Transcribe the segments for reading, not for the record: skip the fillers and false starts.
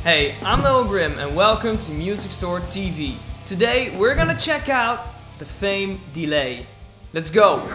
Hey, I'm Noah Grimm and welcome to Music Store TV. Today we're gonna check out the Fame Delay. Let's go!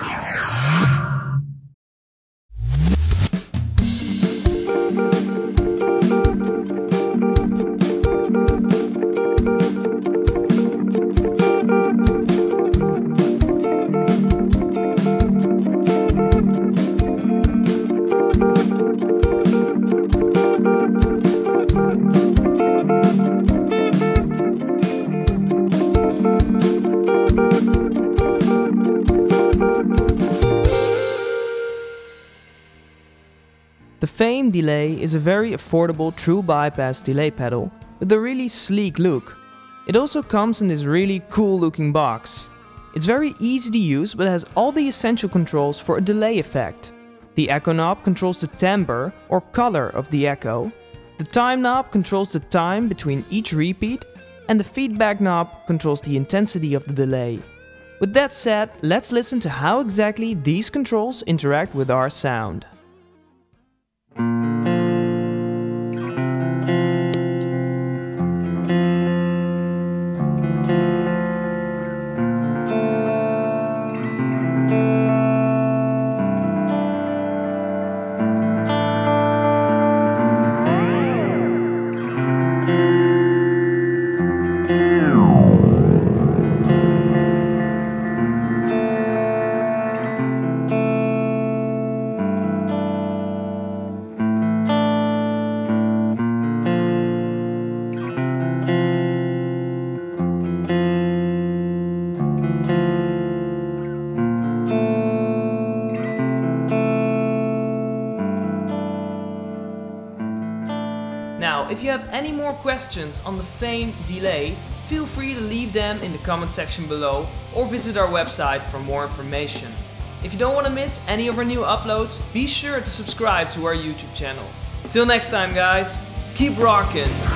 The Fame Delay is a very affordable true bypass delay pedal with a really sleek look. It also comes in this really cool looking box. It's very easy to use but has all the essential controls for a delay effect. The echo knob controls the timbre or color of the echo. The time knob controls the time between each repeat, and the feedback knob controls the intensity of the delay. With that said, let's listen to how exactly these controls interact with our sound. Now, if you have any more questions on the Fame Delay, feel free to leave them in the comment section below or visit our website for more information. If you don't want to miss any of our new uploads, be sure to subscribe to our YouTube channel. Till next time guys, keep rocking!